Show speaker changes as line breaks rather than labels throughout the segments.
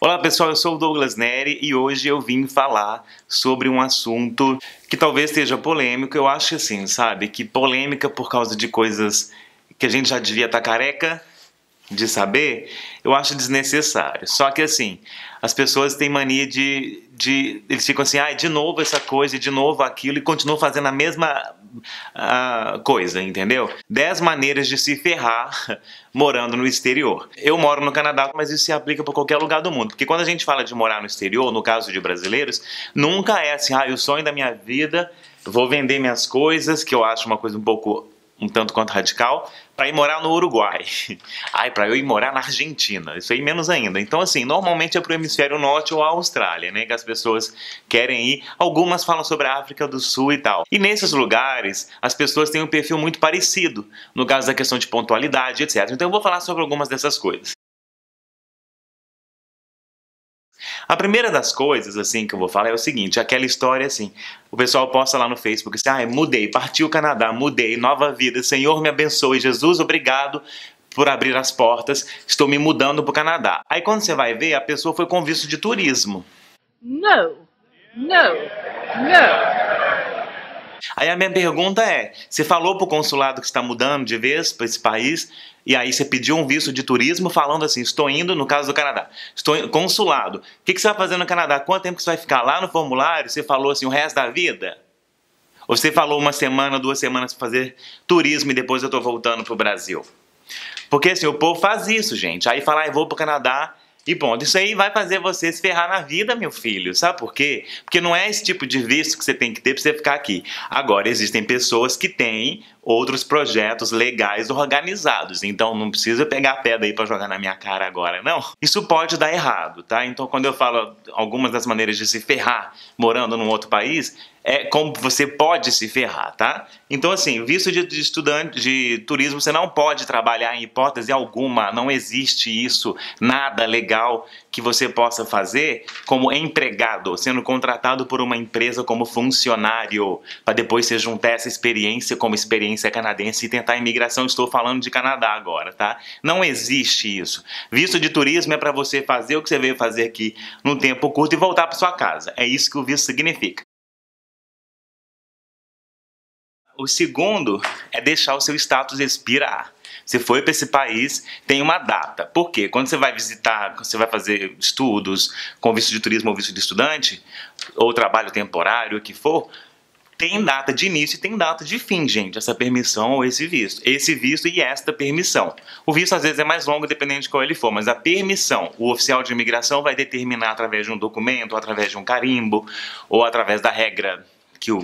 Olá pessoal, eu sou o Douglas Neri e hoje eu vim falar sobre um assunto que talvez seja polêmico. Eu acho assim, sabe, que polêmica por causa de coisas que a gente já devia estar careca de saber, eu acho desnecessário. Só que assim, as pessoas têm mania eles ficam assim, de novo essa coisa, de novo aquilo, e continuam fazendo a mesma coisa, entendeu? 10 maneiras de se ferrar morando no exterior. Eu moro no Canadá, mas isso se aplica para qualquer lugar do mundo, porque quando a gente fala de morar no exterior, no caso de brasileiros, nunca é assim, o sonho da minha vida, vou vender minhas coisas, que eu acho uma coisa um tanto quanto radical, para ir morar no Uruguai. Para eu ir morar na Argentina. Isso aí menos ainda. Então, assim, normalmente é pro hemisfério norte ou a Austrália, né? Que as pessoas querem ir. Algumas falam sobre a África do Sul e tal. E nesses lugares, as pessoas têm um perfil muito parecido, no caso da questão de pontualidade, etc. Então, eu vou falar sobre algumas dessas coisas. A primeira das coisas, assim, que eu vou falar é o seguinte, aquela história, assim, o pessoal posta lá no Facebook, assim, mudei, parti o Canadá, mudei, nova vida, Senhor me abençoe, Jesus, obrigado por abrir as portas, estou me mudando para o Canadá. Aí quando você vai ver, a pessoa foi com visto de turismo.
No, no, no.
Aí a minha pergunta é, você falou pro consulado que está mudando de vez para esse país, e aí você pediu um visto de turismo falando assim, estou indo, no caso do Canadá, estou indo, consulado. O que você vai fazer no Canadá? Quanto tempo que você vai ficar lá no formulário? Você falou assim, o resto da vida? Ou você falou uma semana, 2 semanas para fazer turismo e depois eu estou voltando pro Brasil? Porque assim, o povo faz isso, gente. Aí fala, eu vou pro Canadá e ponto. Isso aí vai fazer você se ferrar na vida, meu filho. Sabe por quê? Porque não é esse tipo de visto que você tem que ter pra você ficar aqui. Agora, existem pessoas que têm outros projetos legais organizados. Então, não precisa pegar a pedra aí pra jogar na minha cara agora, não. Isso pode dar errado, tá? Então, quando eu falo algumas das maneiras de se ferrar morando num outro país, é como você pode se ferrar, tá? Então, assim, visto de estudante de turismo, você não pode trabalhar em hipótese alguma, não existe isso, nada legal que você possa fazer como empregado, sendo contratado por uma empresa como funcionário, para depois você juntar essa experiência como experiência canadense e tentar a imigração. Estou falando de Canadá agora, tá? Não existe isso. Visto de turismo é para você fazer o que você veio fazer aqui num tempo curto e voltar para sua casa. É isso que o visto significa. O segundo é deixar o seu status expirar. Você foi para esse país, tem uma data. Por quê? Quando você vai visitar, quando você vai fazer estudos com visto de turismo ou visto de estudante, ou trabalho temporário, o que for, tem data de início e tem data de fim, gente, essa permissão ou esse visto. Esse visto e esta permissão. O visto às vezes é mais longo dependendo de qual ele for, mas a permissão, o oficial de imigração vai determinar através de um documento, ou através de um carimbo, ou através da regra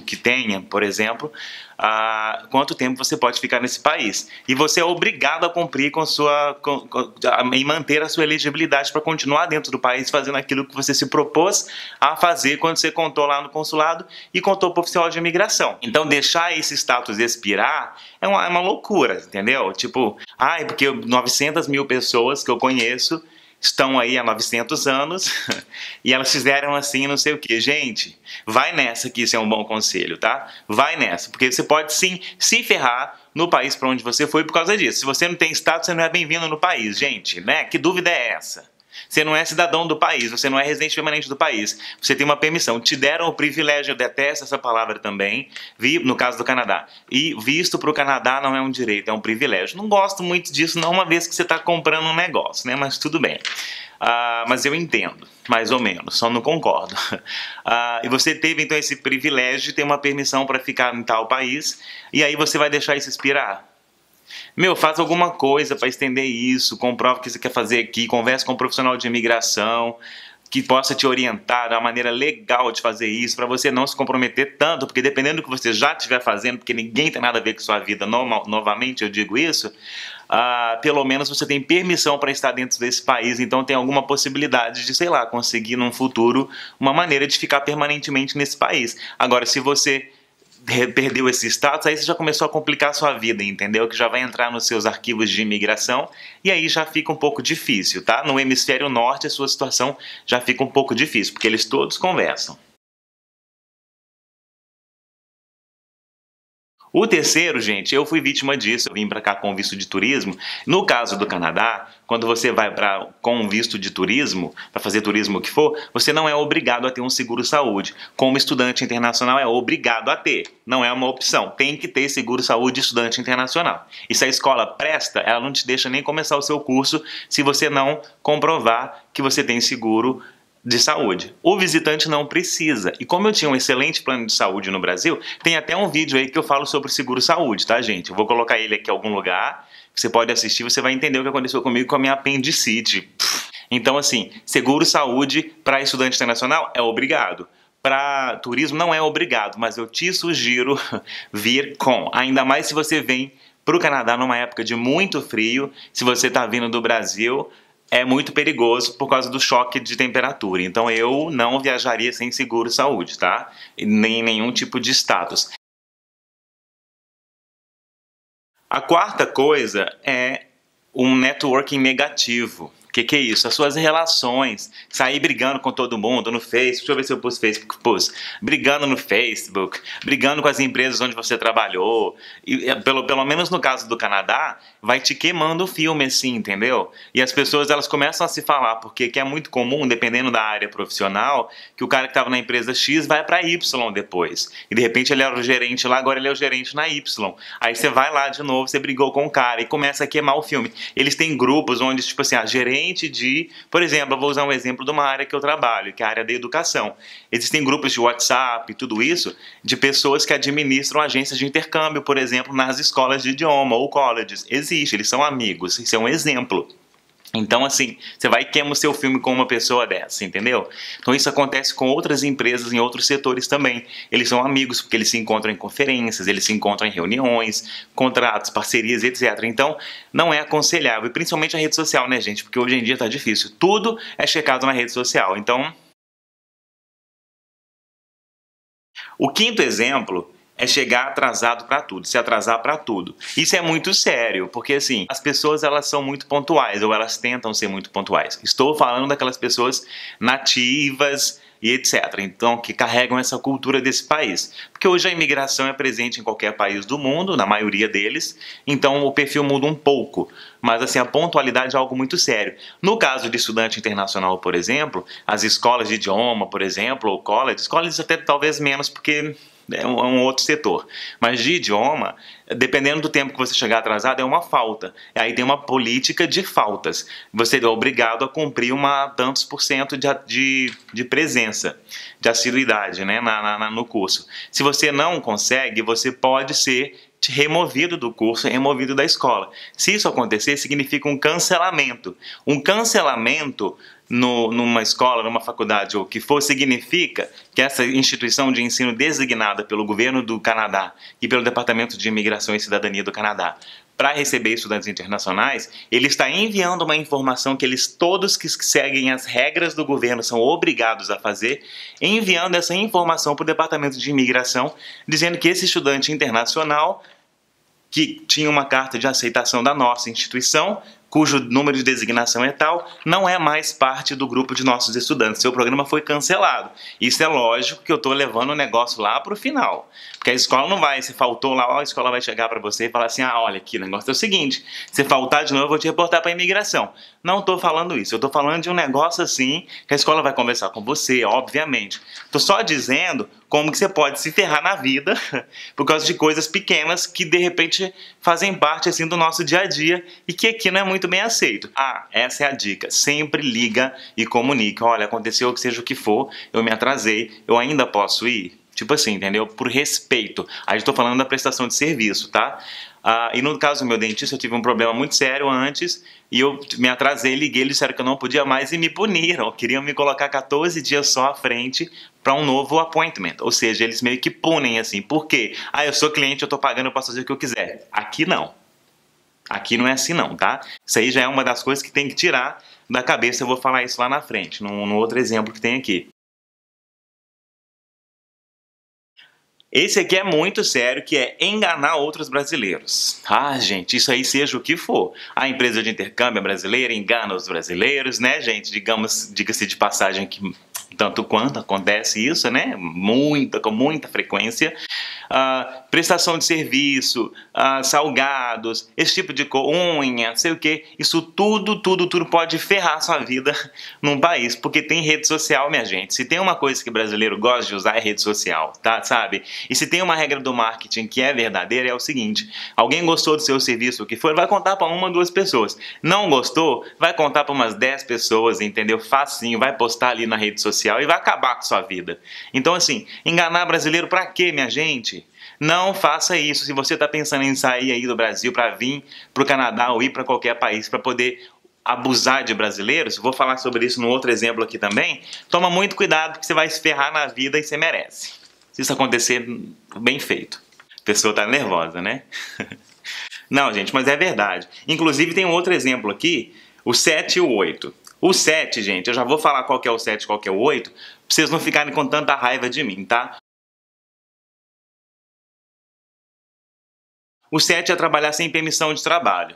que tenha, por exemplo, quanto tempo você pode ficar nesse país. E você é obrigado a cumprir e manter a sua elegibilidade para continuar dentro do país fazendo aquilo que você se propôs a fazer quando você contou lá no consulado e contou para o oficial de imigração. Então, deixar esse status expirar é uma loucura, entendeu? Tipo, porque 900 mil pessoas que eu conheço estão aí há 900 anos e elas fizeram assim, não sei o que. Gente, vai nessa que isso é um bom conselho, tá? Vai nessa, porque você pode sim se ferrar no país para onde você foi por causa disso. Se você não tem status, você não é bem-vindo no país, gente, né? Que dúvida é essa? Você não é cidadão do país, você não é residente permanente do país. Você tem uma permissão. Te deram o privilégio, eu detesto essa palavra também, no caso do Canadá. E visto para o Canadá não é um direito, é um privilégio. Não gosto muito disso, não, uma vez que você está comprando um negócio, né? Mas tudo bem. Mas eu entendo, mais ou menos, só não concordo. E você teve então esse privilégio de ter uma permissão para ficar em tal país, e aí você vai deixar isso expirar? Faz alguma coisa para estender isso, comprova o que você quer fazer aqui, converse com um profissional de imigração que possa te orientar da maneira legal de fazer isso, para você não se comprometer tanto, porque dependendo do que você já estiver fazendo, porque ninguém tem nada a ver com sua vida, novamente eu digo isso, pelo menos você tem permissão para estar dentro desse país, então tem alguma possibilidade de, sei lá, conseguir num futuro uma maneira de ficar permanentemente nesse país. Agora, se você perdeu esse status, aí você já começou a complicar a sua vida, entendeu? Que já vai entrar nos seus arquivos de imigração e aí já fica um pouco difícil, tá? No hemisfério norte a sua situação já fica um pouco difícil, porque eles todos conversam. O terceiro, gente, eu fui vítima disso. Eu vim para cá com visto de turismo. No caso do Canadá, quando você vai com visto de turismo, para fazer turismo o que for, você não é obrigado a ter um seguro-saúde. Como estudante internacional, é obrigado a ter. Não é uma opção. Tem que ter seguro-saúde de estudante internacional. E se a escola presta, ela não te deixa nem começar o seu curso se você não comprovar que você tem seguro de saúde. O visitante não precisa. E como eu tinha um excelente plano de saúde no Brasil, tem até um vídeo aí que eu falo sobre seguro-saúde, tá, gente? Eu vou colocar ele aqui em algum lugar, você pode assistir, você vai entender o que aconteceu comigo com a minha apendicite. Então, assim, seguro-saúde para estudante internacional é obrigado. Para turismo não é obrigado, mas eu te sugiro vir com. Ainda mais se você vem para o Canadá numa época de muito frio, se você está vindo do Brasil, é muito perigoso por causa do choque de temperatura. Então eu não viajaria sem seguro-saúde, tá? Nem nenhum tipo de status. A quarta coisa é um networking negativo. O que é isso? As suas relações, sair brigando com todo mundo no Facebook, deixa eu ver se eu pus Facebook, brigando no Facebook, brigando com as empresas onde você trabalhou, e, pelo menos no caso do Canadá, vai te queimando o filme assim, entendeu? E as pessoas elas começam a se falar, porque que é muito comum, dependendo da área profissional, que o cara que estava na empresa X vai para Y depois, e de repente ele era o gerente lá, agora ele é o gerente na Y, aí você vai lá de novo, você brigou com o cara e começa a queimar o filme. Eles têm grupos onde, tipo assim, a gerente por exemplo, eu vou usar um exemplo de uma área que eu trabalho, que é a área da educação. Existem grupos de WhatsApp e tudo isso, de pessoas que administram agências de intercâmbio, por exemplo, nas escolas de idioma ou colleges. Existe, eles são amigos, isso é um exemplo. Então, assim, você vai e queima o seu filme com uma pessoa dessa, entendeu? Então, isso acontece com outras empresas em outros setores também. Eles são amigos porque eles se encontram em conferências, eles se encontram em reuniões, contratos, parcerias, etc. Então, não é aconselhável. E principalmente a rede social, né, gente? Porque hoje em dia tá difícil. Tudo é checado na rede social. Então, o quinto exemplo é chegar atrasado para tudo, se atrasar para tudo. Isso é muito sério, porque assim, as pessoas elas são muito pontuais, ou elas tentam ser muito pontuais. Estou falando daquelas pessoas nativas e etc. Então, que carregam essa cultura desse país. Porque hoje a imigração é presente em qualquer país do mundo, na maioria deles, então o perfil muda um pouco. Mas assim, a pontualidade é algo muito sério. No caso de estudante internacional, por exemplo, as escolas de idioma, por exemplo, ou colleges até talvez menos, porque é um outro setor. Mas de idioma, dependendo do tempo que você chegar atrasado, é uma falta. Aí tem uma política de faltas. Você é obrigado a cumprir tantos por cento de presença, de assiduidade, né, no curso. Se você não consegue, você pode ser removido do curso, removido da escola. Se isso acontecer, significa um cancelamento. Um cancelamento numa escola, numa faculdade ou o que for, significa que essa instituição de ensino designada pelo governo do Canadá e pelo Departamento de Imigração e Cidadania do Canadá para receber estudantes internacionais, ele está enviando uma informação que todos que seguem as regras do governo são obrigados a fazer, enviando essa informação para o Departamento de Imigração, dizendo que esse estudante internacional que tinha uma carta de aceitação da nossa instituição, cujo número de designação é tal, não é mais parte do grupo de nossos estudantes. Seu programa foi cancelado. Isso é lógico que eu estou levando o negócio lá para o final. Porque a escola não vai, se faltou lá, a escola vai chegar para você e falar assim, olha aqui, o negócio é o seguinte, se faltar de novo eu vou te reportar para a imigração. Não estou falando isso, eu estou falando de um negócio assim, que a escola vai conversar com você, obviamente. Estou só dizendo como que você pode se ferrar na vida por causa de coisas pequenas que de repente fazem parte assim do nosso dia a dia e que aqui não é muito bem aceito. Essa é a dica, sempre liga e comunica, olha, aconteceu que seja o que for, eu me atrasei, eu ainda posso ir? Tipo assim, entendeu? Por respeito. Aí estou falando da prestação de serviço, tá? E no caso do meu dentista, eu tive um problema muito sério antes e eu me atrasei, liguei, eles disseram que eu não podia mais e me puniram. Queriam me colocar 14 dias só à frente para um novo appointment. Ou seja, eles meio que punem assim. Por quê? Eu sou cliente, eu estou pagando, eu posso fazer o que eu quiser. Aqui não. Aqui não é assim não, tá? Isso aí já é uma das coisas que tem que tirar da cabeça. Eu vou falar isso lá na frente, no outro exemplo que tem aqui. Esse aqui é muito sério, que é enganar outros brasileiros. Gente, isso aí seja o que for. A empresa de intercâmbio brasileira engana os brasileiros, né, gente? Diga-se de passagem que tanto quanto acontece isso, né? Com muita frequência. prestação de serviço, salgados, esse tipo de unha, sei o que, isso tudo pode ferrar a sua vida num país, porque tem rede social, minha gente. Se tem uma coisa que o brasileiro gosta de usar é rede social, tá, sabe? E se tem uma regra do marketing que é verdadeira, é o seguinte: alguém gostou do seu serviço, o que for, vai contar para uma, duas pessoas. Não gostou, vai contar para umas 10 pessoas, entendeu? Facinho, vai postar ali na rede social e vai acabar com sua vida. Então, assim, enganar brasileiro pra quê, minha gente? Não faça isso. Se você está pensando em sair aí do Brasil para vir para o Canadá ou ir para qualquer país para poder abusar de brasileiros, vou falar sobre isso no outro exemplo aqui também, toma muito cuidado porque você vai se ferrar na vida e você merece. Se isso acontecer, bem feito. A pessoa tá nervosa, né? Não, gente, mas é verdade. Inclusive tem um outro exemplo aqui, o 7 e o 8. O 7, gente, eu já vou falar qual que é o 7 e qual que é o 8, pra vocês não ficarem com tanta raiva de mim, tá? O 7 é trabalhar sem permissão de trabalho.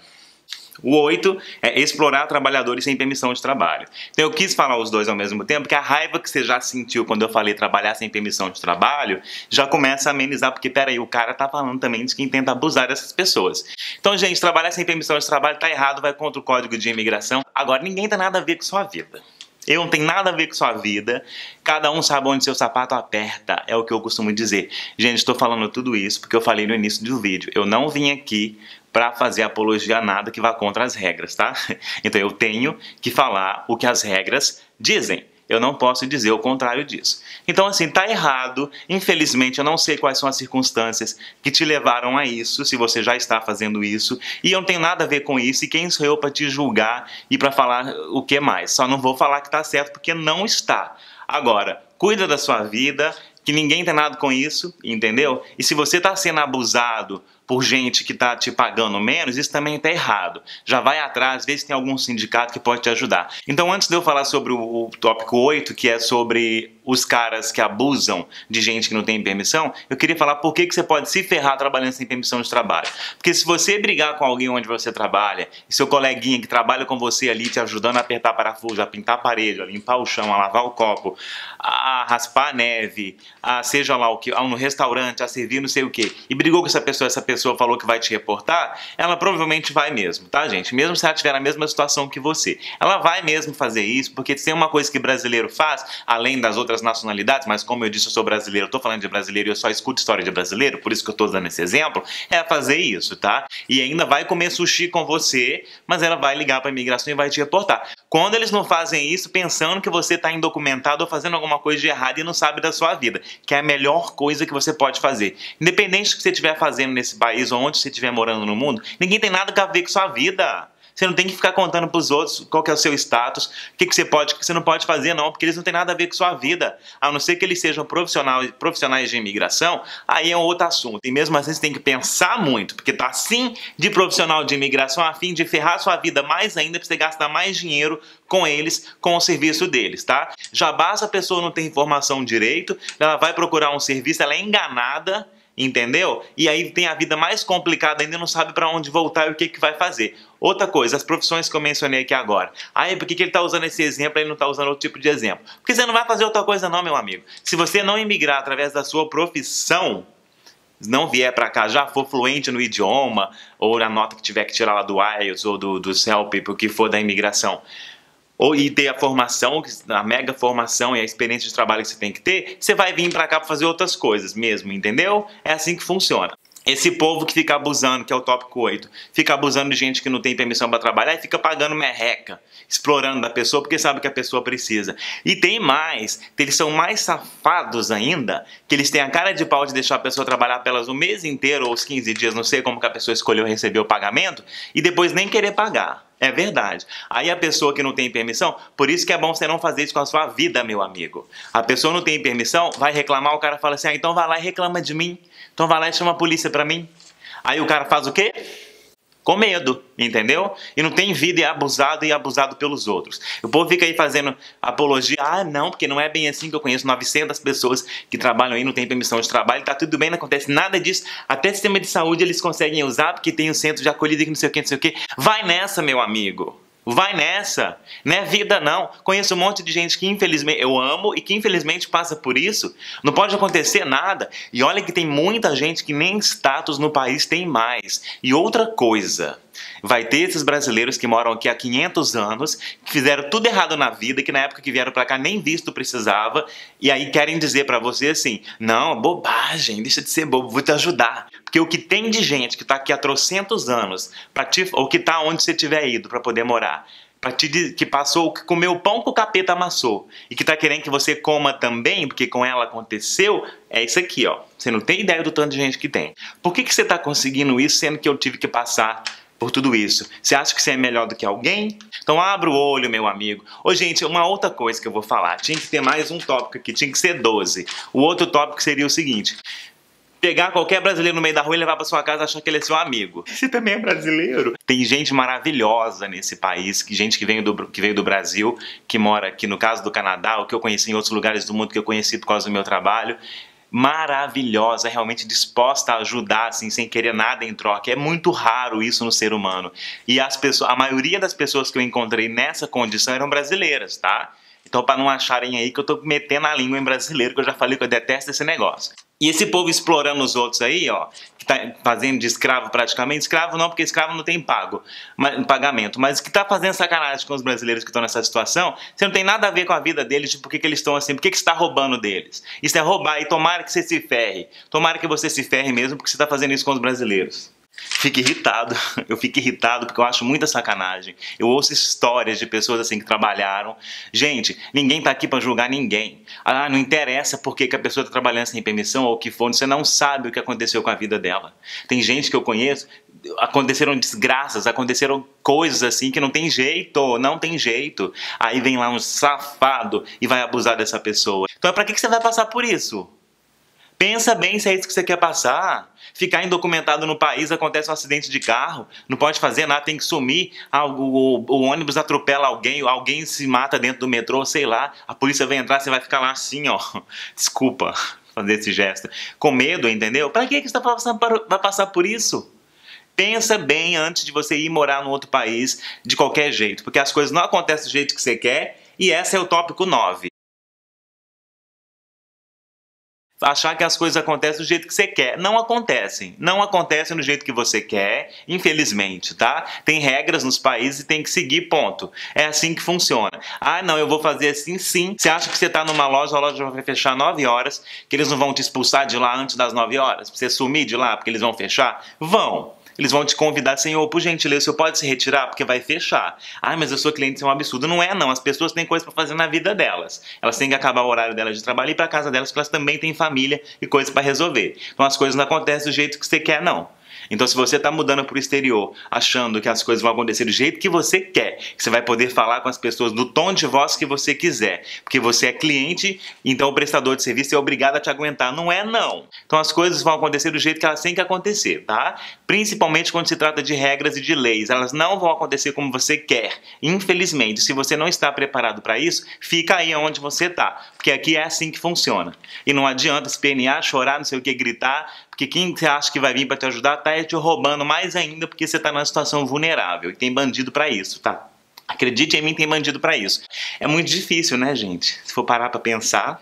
O 8 é explorar trabalhadores sem permissão de trabalho. Então eu quis falar os dois ao mesmo tempo, porque a raiva que você já sentiu quando eu falei trabalhar sem permissão de trabalho já começa a amenizar, porque peraí, o cara tá falando também de quem tenta abusar dessas pessoas. Então, gente, trabalhar sem permissão de trabalho tá errado, vai contra o Código de Imigração. Agora, ninguém tem nada a ver com sua vida. Eu não tenho nada a ver com sua vida, cada um sabe onde seu sapato aperta, é o que eu costumo dizer. Gente, estou falando tudo isso porque eu falei no início do vídeo. Eu não vim aqui para fazer apologia a nada que vá contra as regras, tá? Então eu tenho que falar o que as regras dizem. Eu não posso dizer o contrário disso. Então, assim, tá errado. Infelizmente, eu não sei quais são as circunstâncias que te levaram a isso, se você já está fazendo isso. E eu não tenho nada a ver com isso. E quem sou eu para te julgar e para falar o que mais? Só não vou falar que tá certo, porque não está. Agora, cuida da sua vida, que ninguém tem nada com isso, entendeu? E se você está sendo abusado por gente que está te pagando menos, isso também está errado. Já vai atrás, vê se tem algum sindicato que pode te ajudar. Então, antes de eu falar sobre o tópico 8, que é sobre os caras que abusam de gente que não tem permissão, eu queria falar por que você pode se ferrar trabalhando sem permissão de trabalho. Porque se você brigar com alguém onde você trabalha, e seu coleguinha que trabalha com você ali te ajudando a apertar parafuso, a pintar a parede, a limpar o chão, a lavar o copo, a raspar a neve, a seja lá o que, no restaurante, a servir não sei o que, e brigou com essa pessoa falou que vai te reportar, ela provavelmente vai mesmo, tá, gente? Mesmo se ela tiver na mesma situação que você. Ela vai mesmo fazer isso, porque tem uma coisa que brasileiro faz, além das outras nacionalidades, mas como eu disse, eu sou brasileiro, eu tô falando de brasileiro e eu só escuto história de brasileiro, por isso que eu tô dando esse exemplo, é fazer isso, tá? E ainda vai comer sushi com você, mas ela vai ligar pra imigração e vai te reportar. Quando eles não fazem isso, pensando que você tá indocumentado ou fazendo alguma coisa de errado e não sabe da sua vida, que é a melhor coisa que você pode fazer. Independente do que você estiver fazendo nesse país ou onde você estiver morando no mundo, ninguém tem nada a ver com sua vida. Você não tem que ficar contando para os outros qual que é o seu status, o que você pode, o que você não pode fazer, não, porque eles não têm nada a ver com sua vida. A não ser que eles sejam profissionais de imigração, aí é um outro assunto. E mesmo assim você tem que pensar muito, porque tá assim de profissional de imigração a fim de ferrar sua vida mais ainda para você gastar mais dinheiro com eles, com o serviço deles, tá? Já basta a pessoa não ter informação direito, ela vai procurar um serviço, ela é enganada, entendeu? E aí tem a vida mais complicada ainda, não sabe para onde voltar e o que vai fazer. Outra coisa, as profissões que eu mencionei aqui agora. Aí, por que ele está usando esse exemplo e ele não está usando outro tipo de exemplo? Porque você não vai fazer outra coisa não, meu amigo. Se você não imigrar através da sua profissão, não vier para cá, já for fluente no idioma, ou na nota que tiver que tirar lá do IELTS ou do CELP, o que for da imigração, e ter a formação, a mega formação e a experiência de trabalho que você tem que ter, você vai vir pra cá pra fazer outras coisas mesmo, entendeu? É assim que funciona. Esse povo que fica abusando, que é o tópico 8, fica abusando de gente que não tem permissão para trabalhar e fica pagando merreca, explorando da pessoa porque sabe que a pessoa precisa. E tem mais, eles são mais safados ainda, que eles têm a cara de pau de deixar a pessoa trabalhar pelas o mês inteiro ou os 15 dias, não sei como que a pessoa escolheu receber o pagamento, e depois nem querer pagar. É verdade. Aí a pessoa que não tem permissão, por isso que é bom você não fazer isso com a sua vida, meu amigo. A pessoa não tem permissão, vai reclamar, o cara fala assim, então vai lá e reclama de mim. Então vai lá e chama a polícia pra mim. Aí o cara faz o quê? Com medo, entendeu? E não tem vida e é abusado pelos outros. O povo fica aí fazendo apologia. Ah, não, porque não é bem assim que eu conheço 900 pessoas que trabalham aí, não tem permissão de trabalho, tá tudo bem, não acontece nada disso. Até sistema de saúde eles conseguem usar, porque tem um centro de acolhida que não sei o que, não sei o que. Vai nessa, meu amigo. Vai nessa, não é vida não. Conheço um monte de gente que infelizmente eu amo e que infelizmente passa por isso. Não pode acontecer nada. E olha que tem muita gente que nem status no país tem mais. E outra coisa, vai ter esses brasileiros que moram aqui há 500 anos, que fizeram tudo errado na vida, que na época que vieram pra cá nem visto precisava, e aí querem dizer pra você assim, não, bobagem, deixa de ser bobo, vou te ajudar. Porque o que tem de gente que tá aqui há trocentos anos, ou que tá onde você tiver ido pra poder morar, que passou, que comeu o pão que o capeta amassou e que tá querendo que você coma também, porque com ela aconteceu, é isso aqui, ó. Você não tem ideia do tanto de gente que tem. Por que você tá conseguindo isso, sendo que eu tive que passar por tudo isso? Você acha que você é melhor do que alguém? Então abra o olho, meu amigo. Ô, gente, uma outra coisa que eu vou falar. Tinha que ter mais um tópico aqui, tinha que ser 12. O outro tópico seria o seguinte: pegar qualquer brasileiro no meio da rua e levar pra sua casa e achar que ele é seu amigo. Você também é brasileiro? Tem gente maravilhosa nesse país, gente que veio do Brasil, que mora aqui, no caso do Canadá, ou que eu conheci em outros lugares do mundo que eu conheci por causa do meu trabalho. Maravilhosa, realmente disposta a ajudar, assim, sem querer nada em troca. É muito raro isso no ser humano. E a maioria das pessoas que eu encontrei nessa condição eram brasileiras, tá? Então, para não acharem aí que eu tô metendo a língua em brasileiro, que eu já falei que eu detesto esse negócio. E esse povo explorando os outros aí, ó, que tá fazendo de escravo praticamente, escravo não, porque escravo não tem pagamento, mas que tá fazendo sacanagem com os brasileiros que estão nessa situação, você não tem nada a ver com a vida deles, de por que eles estão assim, por que você está roubando deles. Isso é roubar, e tomara que você se ferre. Tomara que você se ferre mesmo, porque você tá fazendo isso com os brasileiros. Fico irritado, eu fico irritado porque eu acho muita sacanagem. Eu ouço histórias de pessoas assim que trabalharam. Gente, ninguém tá aqui pra julgar ninguém. Ah, não interessa porque que a pessoa tá trabalhando sem permissão ou o que for, você não sabe o que aconteceu com a vida dela. Tem gente que eu conheço, aconteceram desgraças, aconteceram coisas assim que não tem jeito, não tem jeito. Aí vem lá um safado e vai abusar dessa pessoa. Então pra que você vai passar por isso? Pensa bem se é isso que você quer passar. Ficar indocumentado no país, acontece um acidente de carro, não pode fazer nada, tem que sumir, o ônibus atropela alguém se mata dentro do metrô, sei lá, a polícia vai entrar, você vai ficar lá assim, ó, desculpa fazer esse gesto, com medo, entendeu? Pra que você vai passar por isso? Pensa bem antes de você ir morar num outro país de qualquer jeito, porque as coisas não acontecem do jeito que você quer, e esse é o tópico 9. Achar que as coisas acontecem do jeito que você quer. Não acontecem. Não acontecem do jeito que você quer, infelizmente, tá? Tem regras nos países e tem que seguir, ponto. É assim que funciona. Ah, não, eu vou fazer assim, sim. Você acha que você tá numa loja, a loja vai fechar 9 horas, que eles não vão te expulsar de lá antes das 9 horas? Pra você sumir de lá porque eles vão fechar? Vão. Eles vão te convidar, senhor, por gentileza, o senhor pode se retirar porque vai fechar. Ah, mas eu sou cliente, isso é um absurdo. Não é, não. As pessoas têm coisa para fazer na vida delas. Elas têm que acabar o horário delas de trabalho e ir para casa delas, porque elas também têm família e coisas para resolver. Então as coisas não acontecem do jeito que você quer, não. Então se você está mudando para o exterior, achando que as coisas vão acontecer do jeito que você quer, que você vai poder falar com as pessoas no tom de voz que você quiser, porque você é cliente, então o prestador de serviço é obrigado a te aguentar. Não é, não. Então as coisas vão acontecer do jeito que elas têm que acontecer, tá? Principalmente quando se trata de regras e de leis. Elas não vão acontecer como você quer. Infelizmente, se você não está preparado para isso, fica aí onde você está, porque aqui é assim que funciona. E não adianta espernear, chorar, não sei o que, gritar, porque quem você acha que vai vir para te ajudar tá te roubando mais ainda, porque você está numa situação vulnerável. E tem bandido para isso, tá? Acredite em mim, tem bandido para isso. É muito difícil, né, gente? Se for parar para pensar.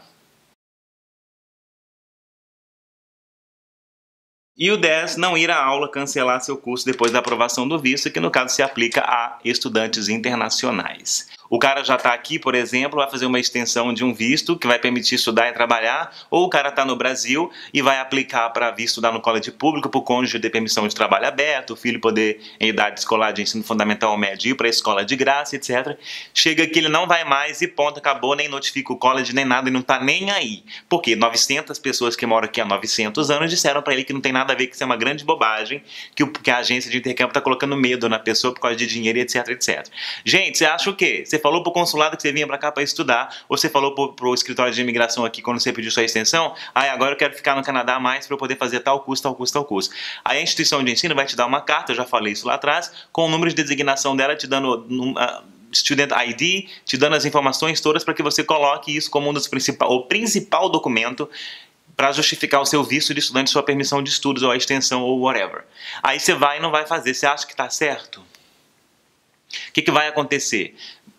E o 10, não ir à aula, cancelar seu curso depois da aprovação do visto, que no caso se aplica a estudantes internacionais. O cara já está aqui, por exemplo, vai fazer uma extensão de um visto que vai permitir estudar e trabalhar, ou o cara está no Brasil e vai aplicar para visto estudar no colégio público, para o cônjuge ter permissão de trabalho aberto, o filho poder, em idade escolar de ensino fundamental ou médio, ir para a escola de graça, etc. Chega que ele não vai mais e ponto, acabou, nem notifica o college, nem nada, e não está nem aí. Porque 900 pessoas que moram aqui há 900 anos disseram para ele que não tem nada a ver, que isso é uma grande bobagem, que a agência de intercâmbio está colocando medo na pessoa por causa de dinheiro, etc, etc. Gente, você acha o quê? Você falou pro consulado que você vinha para cá para estudar, ou você falou pro escritório de imigração aqui quando você pediu sua extensão, agora eu quero ficar no Canadá mais para eu poder fazer tal curso, tal curso, tal curso. Aí a instituição de ensino vai te dar uma carta, eu já falei isso lá atrás, com o número de designação dela, te dando Student ID, te dando as informações todas para que você coloque isso como o principal documento para justificar o seu visto de estudante, sua permissão de estudos, ou a extensão, ou whatever. Aí você vai e não vai fazer. Você acha que está certo? O que vai acontecer?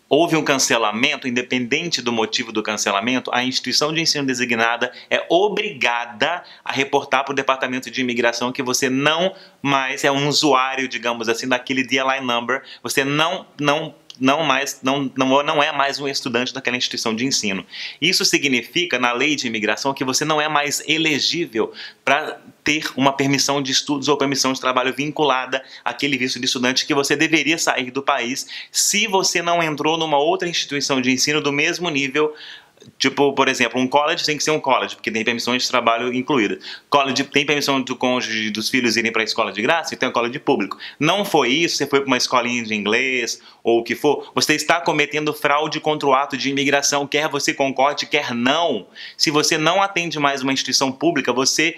Houve um cancelamento, independente do motivo do cancelamento, a instituição de ensino designada é obrigada a reportar para o Departamento de Imigração que você não mais é um usuário, digamos assim, daquele DLI number, você não é mais um estudante daquela instituição de ensino. Isso significa, na lei de imigração, que você não é mais elegível para ter uma permissão de estudos ou permissão de trabalho vinculada àquele visto de estudante, que você deveria sair do país se você não entrou numa outra instituição de ensino do mesmo nível. Tipo, por exemplo, um college tem que ser um college, porque tem permissões de trabalho incluídas. College tem permissão do cônjuge dos filhos irem para a escola de graça e tem um college público. Não foi isso, você foi para uma escolinha de inglês ou o que for, você está cometendo fraude contra o ato de imigração, quer você concorde, quer não. Se você não atende mais uma instituição pública, você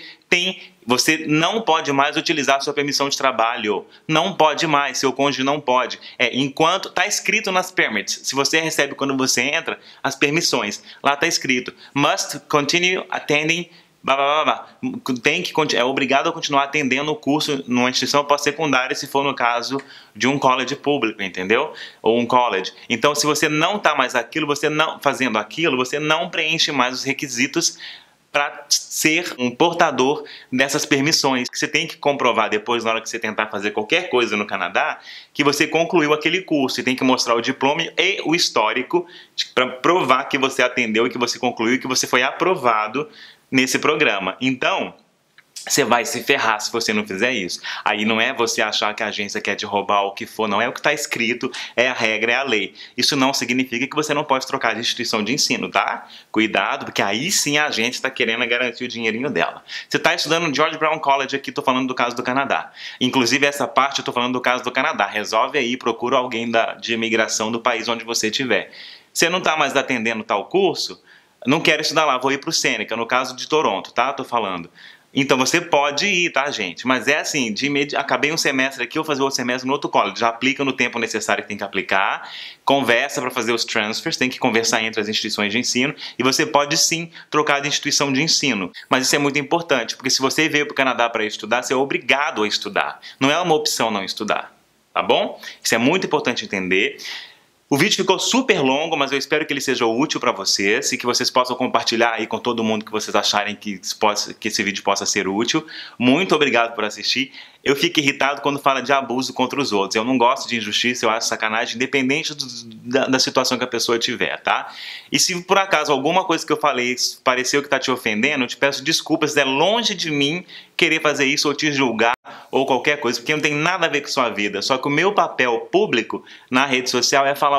não pode mais utilizar sua permissão de trabalho. Não pode mais, seu cônjuge não pode. Enquanto está escrito nas permits, se você recebe quando você entra, as permissões, lá está escrito, must continue attending, é obrigado a continuar atendendo o curso numa instituição pós-secundária, se for no caso de um college público, entendeu? Ou um college. Então, se você não está mais fazendo aquilo, você não preenche mais os requisitos para ser um portador dessas permissões. Você tem que comprovar depois, na hora que você tentar fazer qualquer coisa no Canadá, que você concluiu aquele curso. E tem que mostrar o diploma e o histórico para provar que você atendeu e que você concluiu e que você foi aprovado nesse programa. Então, você vai se ferrar se você não fizer isso. Aí não é você achar que a agência quer te roubar o que for, não é o que está escrito, é a regra, é a lei. Isso não significa que você não pode trocar de instituição de ensino, tá? Cuidado, porque aí sim a agência está querendo garantir o dinheirinho dela. Você está estudando no George Brown College aqui, estou falando do caso do Canadá. Inclusive essa parte eu estou falando do caso do Canadá. Resolve aí, procura alguém de imigração do país onde você estiver. Você não está mais atendendo tal curso? Não quero estudar lá, vou ir para o Seneca, no caso de Toronto, tá? Estou falando. Então você pode ir, tá, gente? Mas é assim, acabei um semestre aqui, eu vou fazer outro semestre no outro college. Já aplica no tempo necessário que tem que aplicar, conversa para fazer os transfers, tem que conversar entre as instituições de ensino, e você pode sim trocar de instituição de ensino. Mas isso é muito importante, porque se você veio para o Canadá para estudar, você é obrigado a estudar. Não é uma opção não estudar, tá bom? Isso é muito importante entender. O vídeo ficou super longo, mas eu espero que ele seja útil para vocês e que vocês possam compartilhar aí com todo mundo que vocês acharem que esse vídeo possa ser útil. Muito obrigado por assistir. Eu fico irritado quando fala de abuso contra os outros. Eu não gosto de injustiça, eu acho sacanagem, independente da situação que a pessoa tiver, tá? E se por acaso alguma coisa que eu falei pareceu que está te ofendendo, eu te peço desculpas, é longe de mim querer fazer isso ou te julgar ou qualquer coisa, porque não tem nada a ver com sua vida. Só que o meu papel público na rede social é falar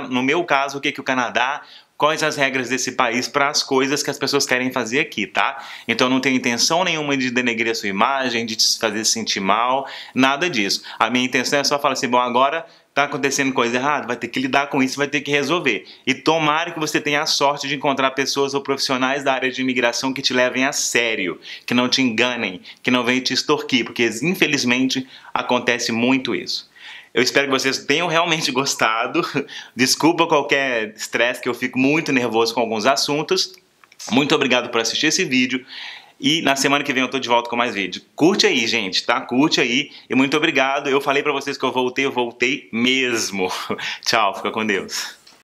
no meu caso, o que o Canadá, quais as regras desse país para as coisas que as pessoas querem fazer aqui, tá? Então eu não tenho intenção nenhuma de denegrir a sua imagem, de te fazer sentir mal, nada disso. A minha intenção é só falar assim, bom, agora tá acontecendo coisa errada, vai ter que lidar com isso, vai ter que resolver. E tomara que você tenha a sorte de encontrar pessoas ou profissionais da área de imigração que te levem a sério, que não te enganem, que não venham te extorquir, porque infelizmente acontece muito isso. Eu espero que vocês tenham realmente gostado. Desculpa qualquer estresse, que eu fico muito nervoso com alguns assuntos. Muito obrigado por assistir esse vídeo. E na semana que vem eu tô de volta com mais vídeo. Curte aí, gente, tá? Curte aí. E muito obrigado. Eu falei pra vocês que eu voltei mesmo. Tchau, fica com Deus.